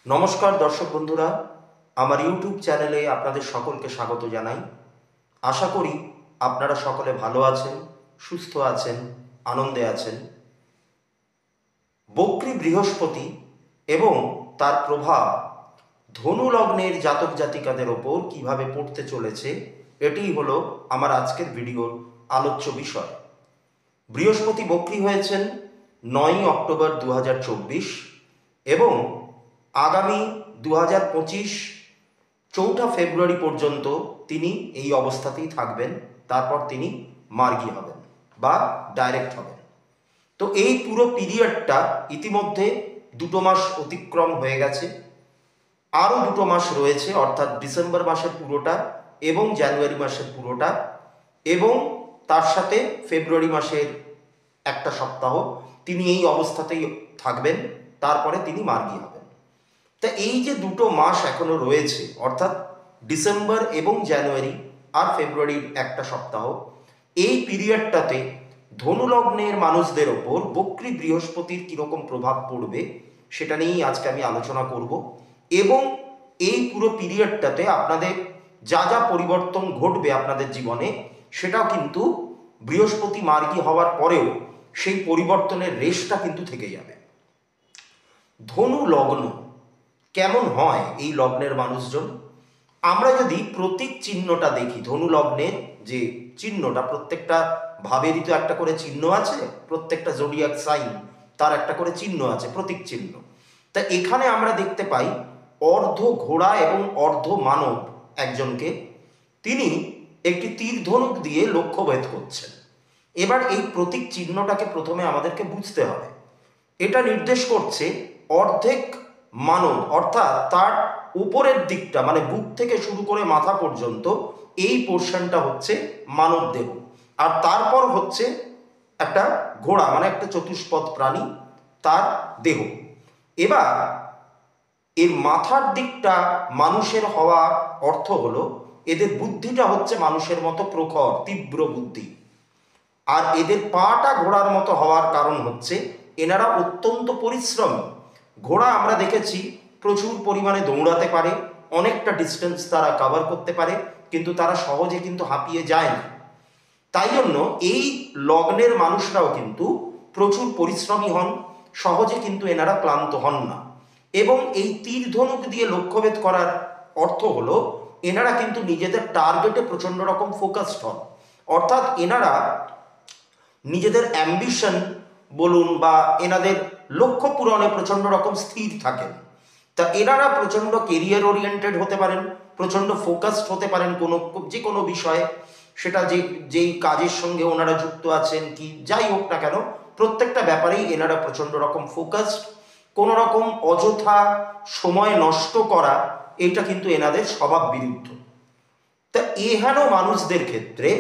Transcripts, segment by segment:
নমস্কার দর্শক বন্ধুরা, আমার ইউটিউব চ্যানেলে আপনাদের সকলকে স্বাগত জানাই। আশা করি আপনারা সকলে ভালো আছেন, সুস্থ আছেন, আনন্দে আছেন। বক্রী বৃহস্পতি এবং তার প্রভাব ধনু লগ্নের জাতক জাতিকাদের ওপর কিভাবে পড়তে চলেছে, এটিই হলো আমার আজকের ভিডিওর আলোচ্য বিষয়। বৃহস্পতি বক্রী হয়েছেন 9ই অক্টোবর 2024 এবং আগামী 2025 4 ফেব্রুয়ারি পর্যন্ত তিনি এই অবস্থাতেই থাকবেন। তারপর তিনি মার্গী হবেন বা ডাইরেক্ট হবেন। তো এই পুরো পিরিয়ডটা ইতিমধ্যে 2 মাস অতিক্রম হয়ে গেছে, আরও 2 মাস রয়েছে, অর্থাৎ ডিসেম্বর মাসের পুরোটা এবং জানুয়ারি মাসের পুরোটা এবং তার সাথে ফেব্রুয়ারি মাসের একটা সপ্তাহ তিনি এই অবস্থাতেই থাকবেন। তারপরে তিনি মার্গী হবেন। তা এই যে 2 মাস এখনো রয়েছে, অর্থাৎ ডিসেম্বর এবং জানুয়ারি আর ফেব্রুয়ারির একটা সপ্তাহ, এই পিরিয়ডটাতে ধনু লগ্নের মানুষদের ওপর বক্রী বৃহস্পতির কীরকম প্রভাব পড়বে সেটা নিয়েই আজকে আমি আলোচনা করব। এবং এই পুরো পিরিয়ডটাতে আপনাদের যা যা পরিবর্তন ঘটবে আপনাদের জীবনে, সেটাও কিন্তু বৃহস্পতি মার্গী হওয়ার পরেও সেই পরিবর্তনের রেশটা কিন্তু থেকে যাবে। ধনু লগ্ন কেমন হয় এই লগ্নের মানুষজন? আমরা যদি প্রতীক চিহ্নটা দেখি, ধনু লগ্নের যে চিহ্নটা, প্রত্যেকটা ভাবেরই তো একটা করে চিহ্ন আছে, প্রত্যেকটা জোডিয়াক সাইন তার একটা করে চিহ্ন আছে, প্রতীক চিহ্ন। তা এখানে আমরা দেখতে পাই অর্ধ ঘোড়া এবং অর্ধ মানব একজনকে, তিনি একটি তীর ধনুক দিয়ে লক্ষ্যভেদ করছেন। এবার এই প্রতীক চিহ্নটাকে প্রথমে আমাদেরকে বুঝতে হবে। এটা নির্দেশ করছে অর্ধেক মানব, অর্থাৎ তার উপরের দিকটা মানে বুক থেকে শুরু করে মাথা পর্যন্ত এই পোর্শনটা হচ্ছে মানব দেহ, আর তারপর হচ্ছে একটা ঘোড়া মানে একটা চতুষ্পদ প্রাণী, তার দেহ। এবার এর মাথার দিকটা মানুষের হওয়া অর্থ হলো এদের বুদ্ধিটা হচ্ছে মানুষের মতো প্রখর তীব্র বুদ্ধি, আর এদের পাটা ঘোড়ার মতো হওয়ার কারণ হচ্ছে এনারা অত্যন্ত পরিশ্রমী। ঘোড়া আমরা দেখেছি প্রচুর পরিমাণে দৌড়াতে পারে, অনেকটা ডিস্টেন্স তারা কভার করতে পারে, কিন্তু তারা সহজে কিন্তু হাঁপিয়ে যায় না। তাই জন্য এই লগ্নের মানুষরাও কিন্তু প্রচুর পরিশ্রমী হন, সহজে কিন্তু এনারা ক্লান্ত হন না। এবং এই তীর ধনুক দিয়ে লক্ষ্যভেদ করার অর্থ হলো এনারা কিন্তু নিজেদের টার্গেটে প্রচণ্ড রকম ফোকাসড হন, অর্থাৎ এনারা নিজেদের অ্যাম্বিশন বলুন বা এনাদের লক্ষ্য পূরণে প্রচণ্ড রকম স্থির থাকেন। তা এনারা প্রচণ্ড কেরিয়ার ওরিয়েন্টেড হতে পারেন, প্রচণ্ড ফোকাসড হতে পারেন যে কোনো বিষয়ে, সেটা যেই কাজের সঙ্গে ওনারা যুক্ত আছেন কি যাই হোক না কেন, প্রত্যেকটা ব্যাপারেই এনারা প্রচণ্ড রকম ফোকাসড। কোনো রকম অযথা সময় নষ্ট করা এটা কিন্তু এনাদের স্বভাব বিরুদ্ধ। তা এহেন মানুষদের ক্ষেত্রে,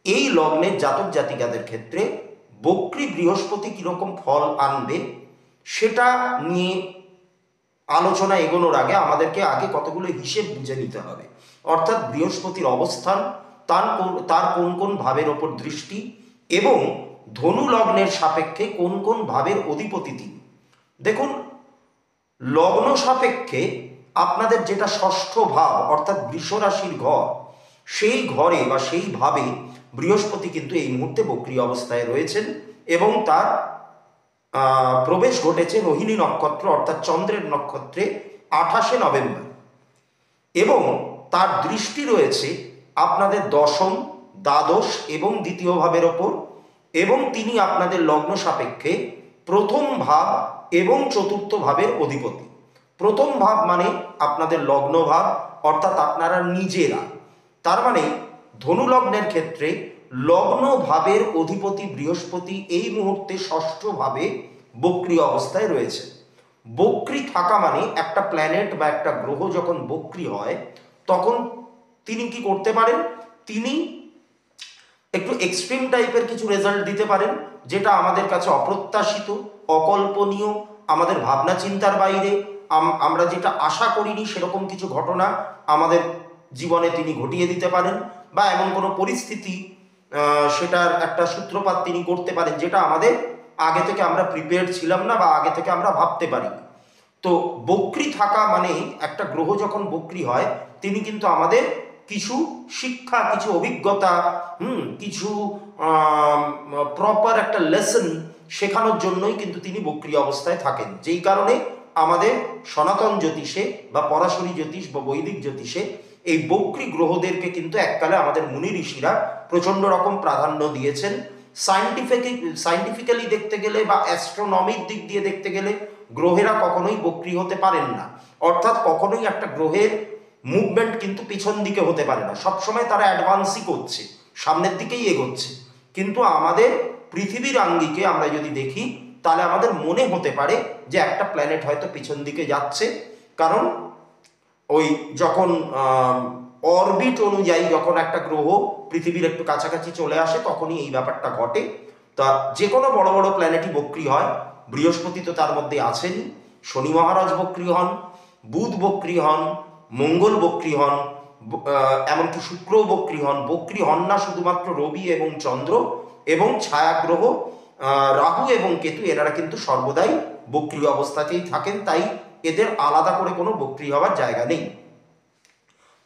এই লগ্নের জাতক জাতিকাদের ক্ষেত্রে বক্রী বৃহস্পতি কীরকম ফল আনবে সেটা নিয়ে আলোচনা এগোনোর আগে আমাদেরকে আগে কতগুলো হিসেব বুঝে নিতে হবে। অর্থাৎ বৃহস্পতির অবস্থান, তার কোন কোন ভাবের ওপর দৃষ্টি এবং ধনু লগ্নের সাপেক্ষে কোন কোন ভাবের অধিপতি তিনি। দেখুন, লগ্ন সাপেক্ষে আপনাদের যেটা ষষ্ঠ ভাব অর্থাৎ বৃষ রাশির ঘর, সেই ঘরে বা সেই ভাবে বৃহস্পতি কিন্তু এই মুহূর্তে বক্রী অবস্থায় রয়েছেন এবং তার প্রবেশ ঘটেছে রোহিণী নক্ষত্র অর্থাৎ চন্দ্রের নক্ষত্রে 28শে নভেম্বর, এবং তার দৃষ্টি রয়েছে আপনাদের দশম, দ্বাদশ এবং দ্বিতীয় ভাবের ওপর, এবং তিনি আপনাদের লগ্ন সাপেক্ষে প্রথম ভাব এবং চতুর্থ ভাবের অধিপতি। প্রথম ভাব মানে আপনাদের লগ্ন ভাব, অর্থাৎ আপনারা নিজেরা, তার মানে ধনু লগ্নের ক্ষেত্রে লগ্ন ভাবের অধিপতি বৃহস্পতি এই মুহূর্তে ষষ্ঠ ভাবে বক্রী অবস্থায় রয়েছে। বক্রী থাকা মানে একটা প্ল্যানেট বা একটা গ্রহ যখন বক্রী হয় তখন তিনি কি করতে পারেন, তিনি একটু এক্সট্রিম টাইপের কিছু রেজাল্ট দিতে পারেন, যেটা আমাদের কাছে অপ্রত্যাশিত, অকল্পনীয়, আমাদের ভাবনা চিন্তার বাইরে, আমরা যেটা আশা করিনি সেরকম কিছু ঘটনা আমাদের জীবনে তিনি ঘটিয়ে দিতে পারেন, বা এমন কোনো পরিস্থিতি সেটার একটা সূত্রপাত তিনি করতে পারেন যেটা আমাদের আগে থেকে আমরা প্রিপেয়ার্ড ছিলাম না বা আগে থেকে আমরা ভাবতে পারিনি। তো বক্রী থাকা মানে একটা গ্রহ যখন বক্রী হয় তিনি কিন্তু আমাদের কিছু শিক্ষা, কিছু অভিজ্ঞতা, কিছু প্রপার একটা লেসন শেখানোর জন্যই কিন্তু তিনি বক্রী অবস্থায় থাকেন। যেই কারণে আমাদের সনাতন জ্যোতিষে বা পরাশরী জ্যোতিষ বা বৈদিক জ্যোতিষে এই বক্রী গ্রহদেরকে কিন্তু এককালে আমাদের মুনি ঋষিরা প্রচন্ড রকম প্রাধান্য দিয়েছেন। সাইন্টিফিক্যালি দেখতে গেলে বা অ্যাস্ট্রোনমির দিক দিয়ে দেখতে গেলে গ্রহেরা কখনোই বক্রী হতে পারেন না, অর্থাৎ কখনোই একটা গ্রহের মুভমেন্ট কিন্তু পিছন দিকে হতে পারে না, সবসময় তারা অ্যাডভান্সই করছে, সামনের দিকেই এগোচ্ছে। কিন্তু আমাদের পৃথিবীর আঙ্গিকে আমরা যদি দেখি তাহলে আমাদের মনে হতে পারে যে একটা প্ল্যানেট হয়তো পিছন দিকে যাচ্ছে, কারণ ওই যখন অরবিট অনুযায়ী যখন একটা গ্রহ পৃথিবীর একটু কাছাকাছি চলে আসে তখনই এই ব্যাপারটা ঘটে। তা যে কোনো বড় বড় প্ল্যানেটই বক্রী হয়, বৃহস্পতি তো তার মধ্যে আছেনই, শনি মহারাজ বক্রী হন, বুধ বক্রী হন, মঙ্গল বক্রী হন, এমনকি শুক্র বক্রী হন। বক্রী হন না শুধুমাত্র রবি এবং চন্দ্র এবং ছায়াগ্রহ রাহু এবং কেতু, এনারা কিন্তু সর্বদাই বক্রী অবস্থাতেই থাকেন, তাই এদের আলাদা করে কোনো বক্রী হওয়ার জায়গা নেই।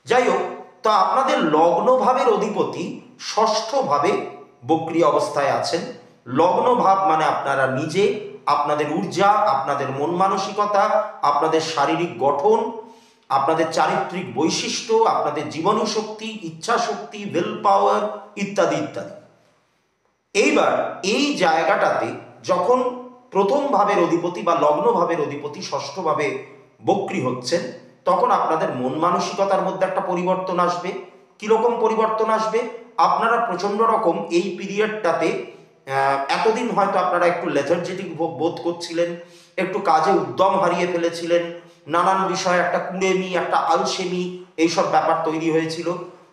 যাই হোক, তা আপনাদের লগ্ন ভাবের অধিপতি ষষ্ঠ ভাবে বক্রী অবস্থায় আছেন। লগ্ন ভাব মানে আপনারা নিজে, আপনাদের ঊর্জা, আপনাদের মন মানসিকতা, আপনাদের শারীরিক গঠন, আপনাদের চারিত্রিক বৈশিষ্ট্য, আপনাদের জীবনী শক্তি, ইচ্ছা শক্তি, উইল পাওয়ার ইত্যাদি ইত্যাদি। এইবার এই জায়গাটাতে যখন প্রথম ভাবের অধিপতি বা লগ্ন ভাবের অধিপতি ষষ্ঠভাবে বক্রী হচ্ছেন, তখন আপনাদের মন মানসিকতার মধ্যে একটা পরিবর্তন আসবে। কিরকম পরিবর্তন আসবে? আপনারা প্রচন্ড রকম এই পিরিয়ডটাতে এতদিন হয়তো আপনারা একটু লেথার্জেটিক বোধ করছিলেন, একটু কাজে উদ্যম হারিয়ে ফেলেছিলেন, নানান বিষয়ে একটা কুড়েমি, একটা আলসেমি, এইসব ব্যাপার তৈরি হয়েছিল।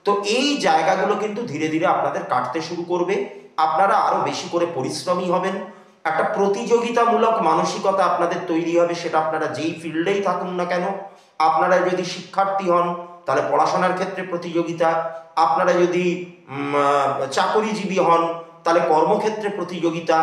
তো এই জায়গাগুলো কিন্তু ধীরে ধীরে আপনাদের কাটতে শুরু করবে। আপনারা আরো বেশি করে পরিশ্রমী হবেন, একটা প্রতিযোগিতামূলক মানসিকতা আপনাদের তৈরি হবে, সেটা আপনারা যেই ফিল্ডেই থাকুন না কেন। আপনারা যদি শিক্ষার্থী হন তাহলে পড়াশোনার ক্ষেত্রে প্রতিযোগিতা, আপনারা যদি চাকরিজীবী হন তাহলে কর্মক্ষেত্রে প্রতিযোগিতা,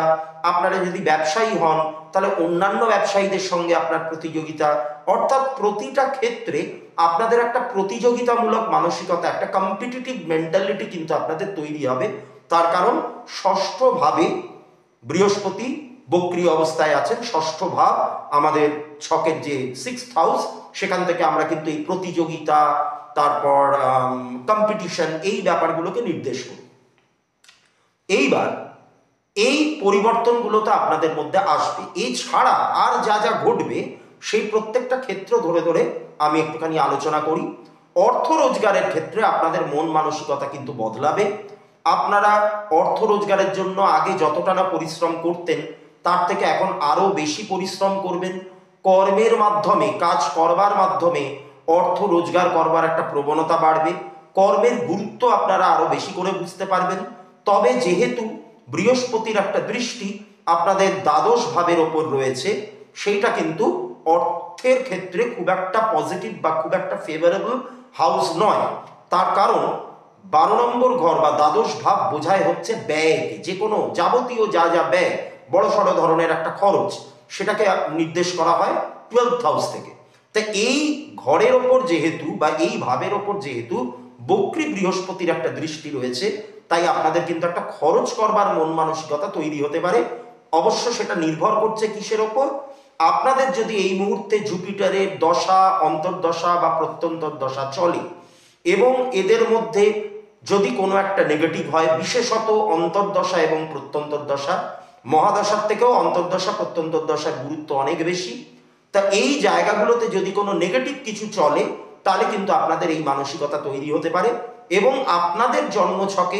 আপনারা যদি ব্যবসায়ী হন তাহলে অন্যান্য ব্যবসায়ীদের সঙ্গে আপনার প্রতিযোগিতা, অর্থাৎ প্রতিটা ক্ষেত্রে আপনাদের একটা প্রতিযোগিতামূলক মানসিকতা, একটা কম্পিটিটিভ মেন্টালিটি কিন্তু আপনাদের তৈরি হবে। তার কারণ ষষ্ঠ ভাবে বৃহস্পতি বক্রী অবস্থায় আছেন। ষষ্ঠ ভাব আমাদের ছকের যে 6th হাউস, সেখান থেকে আমরা কিন্তু এই প্রতিযোগিতা, তারপর কম্পিটিশন, এই ব্যাপারগুলোকে নির্দেশ করি। এইবার এই পরিবর্তনগুলো তো আপনাদের মধ্যে আসবে, এছাড়া আর যা যা ঘটবে সেই প্রত্যেকটা ক্ষেত্র ধরে ধরে আমি একটুখানি আলোচনা করি। অর্থ রোজগারের ক্ষেত্রে আপনাদের মন মানসিকতা কিন্তু বদলাবে। আপনারা অর্থ রোজগারের জন্য আগে যতটা না পরিশ্রম করতেন তার থেকে এখন আরো বেশি পরিশ্রম করবেন। কর্মের মাধ্যমে, কাজ করবার মাধ্যমে অর্থ রোজগার করবার একটা প্রবণতা বাড়বে। কর্মের গুরুত্ব আপনারা আরো বেশি করে বুঝতে পারবেন। তবে যেহেতু বৃহস্পতির একটা দৃষ্টি আপনাদের দ্বাদশ ভাবের ওপর রয়েছে, সেইটা কিন্তু অর্থের ক্ষেত্রে খুব একটা পজিটিভ বা খুব একটা ফেভারেবল হাউস নয়। তার কারণ 12 নম্বর ঘর বা দ্বাদশ ভাব বোঝায় হচ্ছে ব্যয়কে, যে কোনো যাবতীয় যা যা ব্যয়, বড় সড়ো ধরনের একটা খরচ, সেটাকে নির্দেশ করা হয় 12th হাউস থেকে। তাই এই ঘরের ওপর যেহেতু বা এই ভাবের ওপর যেহেতু বক্রী বৃহস্পতির একটা দৃষ্টি রয়েছে, তাই আপনাদের কিন্তু একটা খরচ করবার মন মানসিকতা তৈরি হতে পারে। অবশ্য সেটা নির্ভর করছে কিসের ওপর? আপনাদের যদি এই মুহূর্তে জুপিটারের দশা, অন্তর্দশা বা প্রত্যন্তর দশা চলে এবং এদের মধ্যে যদি কোনো একটা নেগেটিভ হয়, বিশেষত অন্তর্দশা এবং প্রত্যন্তর দশা, মহাদশার থেকেও অন্তর্দশা প্রত্যন্তর দশার গুরুত্ব অনেক বেশি। তা এই জায়গাগুলোতে যদি কোনো নেগেটিভ কিছু চলে তাহলে কিন্তু আপনাদের এই মানসিকতা তৈরি হতে পারে। এবং আপনাদের জন্মছকে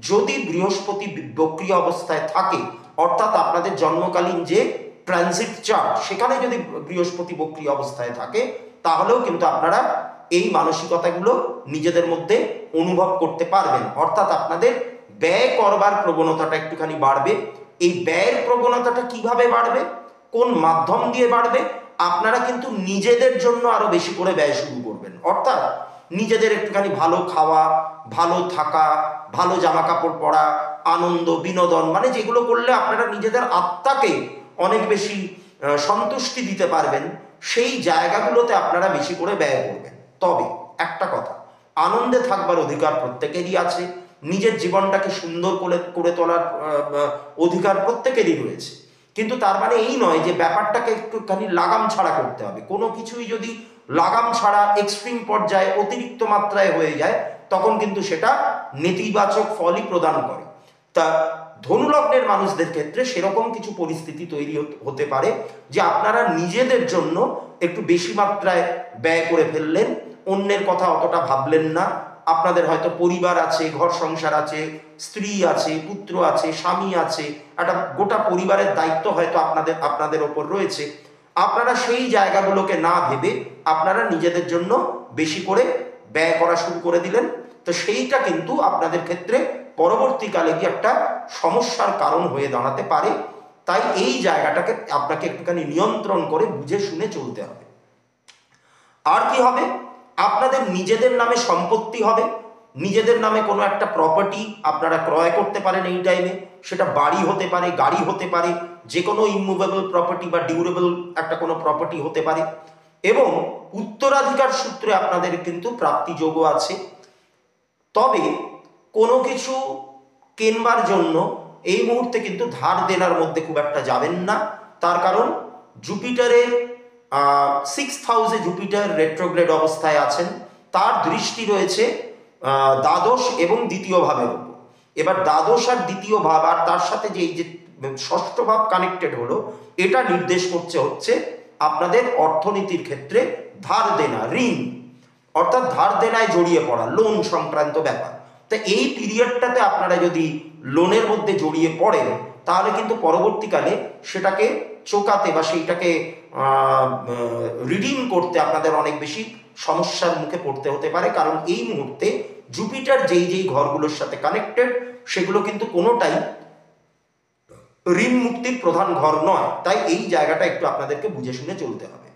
যদি বৃহস্পতি বক্রী অবস্থায় থাকে, অর্থাৎ আপনাদের জন্মকালীন যে ট্রানজিট চার্ট সেখানে যদি বৃহস্পতি বক্রী অবস্থায় থাকে, তাহলেও কিন্তু আপনারা এই মানসিকতাগুলো নিজেদের মধ্যে অনুভব করতে পারবেন। অর্থাৎ আপনাদের ব্যয় করবার প্রবণতাটা একটুখানি বাড়বে। এই ব্যয়ের প্রবণতাটা কিভাবে বাড়বে, কোন মাধ্যম দিয়ে বাড়বে? আপনারা কিন্তু নিজেদের জন্য আরো বেশি করে ব্যয় শুরু করবেন। অর্থাৎ নিজেদের একটুখানি ভালো খাওয়া, ভালো থাকা, ভালো জামা কাপড় পরা, আনন্দ বিনোদন, মানে যেগুলো করলে আপনারা নিজেদের আত্মাকে অনেক বেশি সন্তুষ্টি দিতে পারবেন, সেই জায়গাগুলোতে আপনারা বেশি করে ব্যয় করবেন। তবে একটা কথা, আনন্দে থাকবার অধিকার প্রত্যেকেরই আছে, নিজের জীবনটাকে সুন্দর করে তোলার অধিকার প্রত্যেকেরই রয়েছে, কিন্তু তার মানে এই নয় যে ব্যাপারটাকে একটুখানি লাগাম ছাড়া করতে হবে। কোনো কিছুই যদি লাগাম ছাড়া এক্সট্রিম পর্যায়ে অতিরিক্ত মাত্রায় হয়ে যায়, তখন কিন্তু সেটা নেতিবাচক ফলই প্রদান করে। তা ধনু লগ্নের মানুষদের ক্ষেত্রে সেরকম কিছু পরিস্থিতি তৈরি হতে পারে যে আপনারা নিজেদের জন্য একটু বেশি মাত্রায় ব্যয় করে ফেললেন, অন্যের কথা অতটা ভাবলেন না। আপনাদের হয়তো পরিবার আছে, ঘর সংসার আছে, স্ত্রী আছে, পুত্র আছে, স্বামী আছে, একটা গোটা পরিবারের দায়িত্ব হয়তো আপনাদের ওপর রয়েছে। আপনারা সেই জায়গাগুলোকে না ভেবে আপনারা নিজেদের জন্য বেশি করে ব্যয় করা শুরু করে দিলেন। তো সেইটা কিন্তু আপনাদের ক্ষেত্রে পরবর্তীকালে গিয়ে একটা সমস্যার কারণ হয়ে দাঁড়াতে পারে। তাই এই জায়গাটাকে আপনাকে একটুখানি নিয়ন্ত্রণ করে বুঝে শুনে চলতে হবে। আর কি হবে, আপনাদের নিজেদের নামে সম্পত্তি হবে, নিজেদের নামে কোনো একটা প্রপার্টি আপনারা ক্রয় করতে পারেন এই টাইমে। সেটা বাড়ি হতে পারে, গাড়ি হতে পারে, যে কোনো ইমুভেবল প্রপার্টি বা ডিউরেবল একটা কোনো প্রপার্টি হতে পারে। এবং উত্তরাধিকার সূত্রে আপনাদের কিন্তু প্রাপ্তিযোগও আছে। তবে কোনো কিছু কেনবার জন্য এই মুহূর্তে কিন্তু ধার দেনার মধ্যে খুব একটা যাবেন না। তার কারণ জুপিটারের 6th হাউসে জুপিটার রেট্রোগ্রেড অবস্থায় আছেন, তার দৃষ্টি রয়েছে দ্বাদশ এবং দ্বিতীয় ভাবের উপর। এবার দ্বাদশ আর দ্বিতীয় ভাব আর তার সাথে যে এই যে ষষ্ঠ ভাব কানেক্টেড হলো, এটা নির্দেশ হচ্ছে আপনাদের অর্থনীতির ক্ষেত্রে ধার দেনা, ঋণ, অর্থাৎ ধার দেনায় জড়িয়ে পড়া, লোন সংক্রান্ত ব্যাপার। তো এই পিরিয়ডটাতে আপনারা যদি লোনের মধ্যে জড়িয়ে পড়েন, তাহলে কিন্তু পরবর্তীকালে সেটাকে চোকাতে বা সেইটাকে রিডিম করতে আপনাদের অনেক বেশি সমস্যার মুখে পড়তে হতে পারে। কারণ এই মুহূর্তে জুপিটার যেই ঘরগুলোর সাথে কানেক্টেড, সেগুলো কিন্তু কোনোটাই ঋণ মুক্তির প্রধান ঘর নয়। তাই এই জায়গাটা একটু আপনাদেরকে বুঝে শুনে চলতে হবে।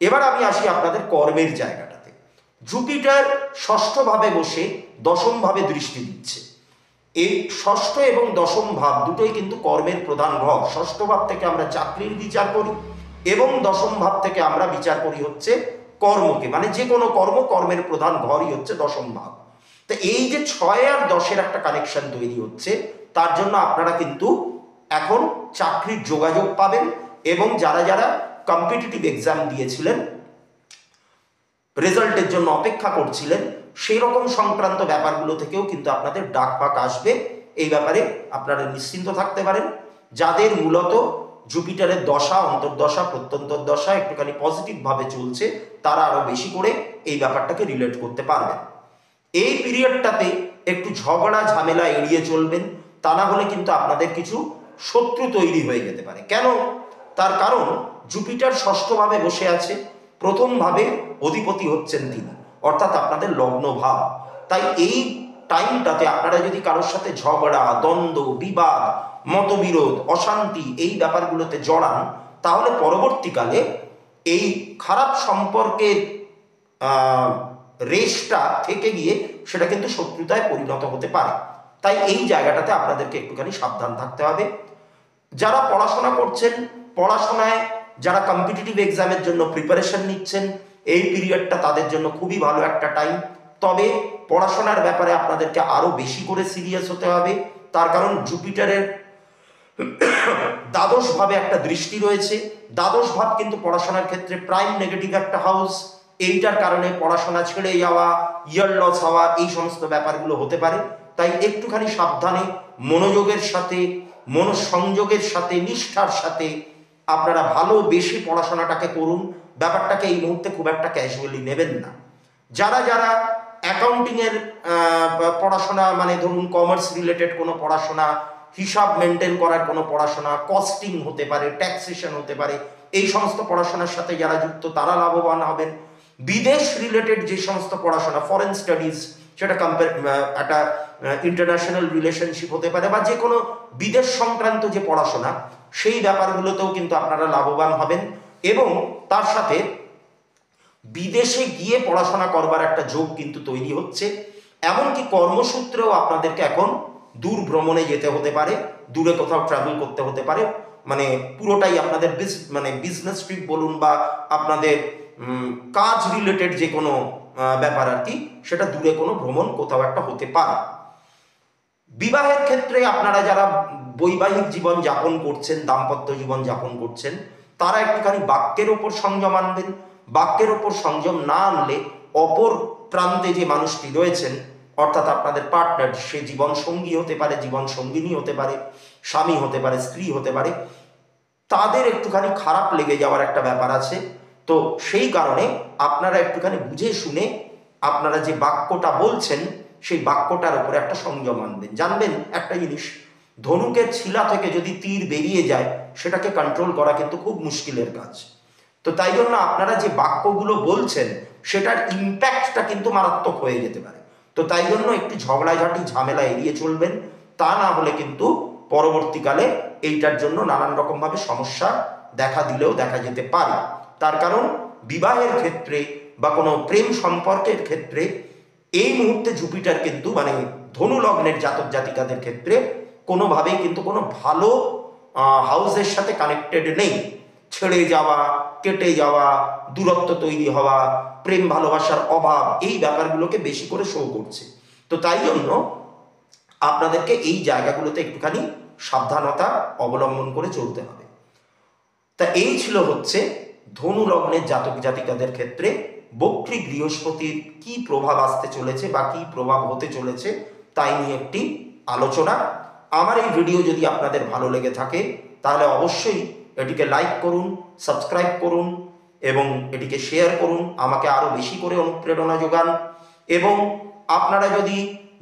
এবার আমি আসি আপনাদের কর্মের জায়গাটাতে। জুপিটার ষষ্ঠ ভাবে বসে দশম ভাবে দৃষ্টি দিচ্ছে। এই ষষ্ঠ এবং দশম ভাব দুটোই কিন্তু কর্মের প্রধান ঘর। ষষ্ঠ ভাব থেকে আমরা চাকরির বিচার করি এবং দশম ভাব থেকে আমরা বিচার করি হচ্ছে কর্মকে, মানে যে কোনো কর্মের প্রধান ঘরই হচ্ছে দশম ভাব। তো এই যে 6 আর 10-এর একটা কানেকশন তৈরি হচ্ছে, তার জন্য আপনারা কিন্তু এখন চাকরির যোগাযোগ পাবেন। এবং যারা যারা কম্পিটিটিভ এক্সাম দিয়েছিলেন, রেজাল্টের জন্য অপেক্ষা করছিলেন, সেই রকম সংক্রান্ত ব্যাপারগুলো থেকেও কিন্তু আপনাদের ডাক পাক আসবে। এই ব্যাপারে আপনারা নিশ্চিন্ত থাকতে পারেন। যাদের মূলত জুপিটারের দশা, অন্তর্দশা, প্রত্যন্তর দশা একটুখানি পজিটিভভাবে চলছে, তারা আরো বেশি করে এই ব্যাপারটাকে রিলেট করতে পারবেন। এই পিরিয়ডটাতে একটু ঝগড়া ঝামেলা এড়িয়ে চলবেন, তা না হলে কিন্তু আপনাদের কিছু শত্রু তৈরি হয়ে যেতে পারে। কেন? তার কারণ জুপিটার ষষ্ঠভাবে বসে আছে, প্রথম ভাবে অধিপতি হচ্ছেন তিনি, অর্থাৎ আপনাদের লগ্ন ভাব। তাই এই টাইমটাতে আপনারা যদি কারোর সাথে ঝগড়া, দ্বন্দ্ব, বিবাদ, মতবিরোধ, অশান্তি এই ব্যাপারগুলোতে জড়ান, তাহলে পরবর্তীকালে এই খারাপ সম্পর্কের রেশটা থেকে গিয়ে সেটা কিন্তু শত্রুতায় পরিণত হতে পারে। তাই এই জায়গাটাতে আপনাদেরকে একটুখানি সাবধান থাকতে হবে। যারা পড়াশোনা করছেন, পড়াশোনায় যারা কম্পিটিটিভ এক্সামের জন্য প্রিপারেশন নিচ্ছেন, এই পিরিয়ডটা তাদের জন্য খুবই ভালো একটা টাইম। তবে পড়াশোনার ব্যাপারে আপনাদেরকে আরো বেশি করে সিরিয়াস হতে হবে। তার কারণ জুপিটারের দ্বাদশ ভাবে একটা দৃষ্টি রয়েছে। দ্বাদশ ভাব কিন্তু পড়াশোনার ক্ষেত্রে প্রাইম নেগেটিভ একটা হাউস। এইটার কারণে পড়াশোনা ছেড়ে যাওয়া, ইয়ার লস হওয়া, এই সমস্ত ব্যাপারগুলো হতে পারে। তাই একটুখানি সাবধানে, মনোযোগের সাথে, মনোসংযোগের সাথে, নিষ্ঠার সাথে আপনারা ভালোবেসে পড়াশোনাটাকে করুন। ব্যাপারটাকে এই মুহূর্তে খুব একটা ক্যাজুয়ালি নেবেন না। যারা যারা অ্যাকাউন্টিংয়ের পড়াশোনা, মানে ধরুন কমার্স রিলেটেড কোনো পড়াশোনা, হিসাব মেনটেন করার কোনো পড়াশোনা, কস্টিং হতে পারে, ট্যাক্সেশন হতে পারে, এই সমস্ত পড়াশোনার সাথে যারা যুক্ত তারা লাভবান হবেন। বিদেশ রিলেটেড যে সমস্ত পড়াশোনা, ফরেন স্টাডিজ, সেটা একটা ইন্টারন্যাশনাল রিলেশনশিপ হতে পারে, বা যে কোনো বিদেশ সংক্রান্ত যে পড়াশোনা, সেই ব্যাপারগুলোতেও কিন্তু আপনারা লাভবান হবেন। এবং তার সাথে বিদেশে গিয়ে পড়াশোনা করবার একটা যোগ কিন্তু তৈরি হচ্ছে। এমনকি কর্মসূত্রেও আপনাদেরকে এখন দূর ভ্রমণে যেতে হতে পারে, দূরে কোথাও ট্রাভেল করতে হতে পারে। মানে পুরোটাই আপনাদের বিজনেস ট্রিপ বলুন বা আপনাদের কাজ রিলেটেড যে কোনো ব্যাপার আর কি, সেটা দূরে কোনো ভ্রমণ কোথাও একটা হতে পারে। বিবাহের ক্ষেত্রে আপনারা যারা বৈবাহিক জীবন যাপন করছেন, দাম্পত্য জীবন যাপন করছেন, তারা একটুখানি বাক্যের ওপর সংযম আনবেন। বাক্যের ওপর সংযম না আনলে অপর প্রান্তে যে মানুষটি রয়েছেন, অর্থাৎ আপনাদের পার্টনার, সে জীবন সঙ্গী হতে পারে, জীবন সঙ্গিনী হতে পারে, স্বামী হতে পারে, স্ত্রী হতে পারে, তাদের একটুখানি খারাপ লেগে যাওয়ার একটা ব্যাপার আছে। তো সেই কারণে আপনারা একটুখানি বুঝে শুনে আপনারা যে বাক্যটা বলছেন সেই বাক্যটার উপরে একটা সংযম আনবেন। জানবেন একটা জিনিস, ধনুকের ছিলা থেকে যদি তীর বেরিয়ে যায় সেটাকে কন্ট্রোল করা কিন্তু খুব মুশকিলের কাজ। তো তাই জন্য আপনারা যে বাক্যগুলো বলছেন সেটার ইম্প্যাক্টটা কিন্তু মারাত্মক হয়ে যেতে পারে। তো তাই জন্য একটু ঝগড়াঝাটি ঝামেলা এড়িয়ে চলবেন, তা না হলে কিন্তু পরবর্তীকালে এইটার জন্য নানান রকমভাবে সমস্যা দেখা দিলেও দেখা যেতে পারে। তার কারণ বিবাহের ক্ষেত্রে বা কোনো প্রেম সম্পর্কের ক্ষেত্রে এই মুহূর্তে জুপিটার কিন্তু ধনু লগ্নের জাতক জাতিকাদের ক্ষেত্রে কোনোভাবেই কিন্তু কোনো ভালো হাউসের সাথে কানেক্টেড নেই। ছেড়ে যাওয়া, কেটে যাওয়া, দূরত্ব তৈরি হওয়া, প্রেম ভালোবাসার অভাব, এই ব্যাপারগুলোকে বেশি করে শো করছে। তো তাই জন্য আপনাদেরকে এই জায়গাগুলোতে একটুখানি সাবধানতা অবলম্বন করে চলতে হবে। তা এই ছিল হচ্ছে ধনু লগ্নের জাতক জাতিকাদের ক্ষেত্রে বক্রী বৃহস্পতির কি প্রভাব আসতে চলেছে বা কি প্রভাব হতে চলেছে তাই নিয়ে একটি আলোচনা। আমার এই ভিডিও যদি আপনাদের ভালো লেগে থাকে তাহলে অবশ্যই এটিকে লাইক করুন, সাবস্ক্রাইব করুন এবং এটিকে শেয়ার করুন, আমাকে আরও বেশি করে অনুপ্রেরণা যোগান। এবং আপনারা যদি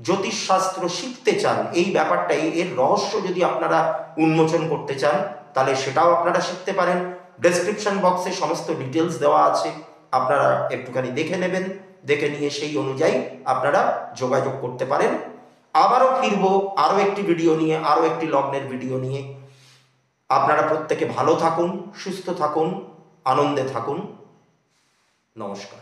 জ্যোতিষশাস্ত্র শিখতে চান, এই ব্যাপারটা, এর রহস্য যদি আপনারা উন্মোচন করতে চান, তাহলে সেটাও আপনারা শিখতে পারেন। ডেসক্রিপশন বক্সে সমস্ত ডিটেলস দেওয়া আছে, আপনারা একটুখানি দেখে নেবেন, দেখে নিয়ে সেই অনুযায়ী আপনারা যোগাযোগ করতে পারেন। আবারও ফিরবো আরও একটি ভিডিও নিয়ে, আরও একটি লগ্নের ভিডিও নিয়ে। আপনারা প্রত্যেকে ভালো থাকুন, সুস্থ থাকুন, আনন্দে থাকুন। নমস্কার।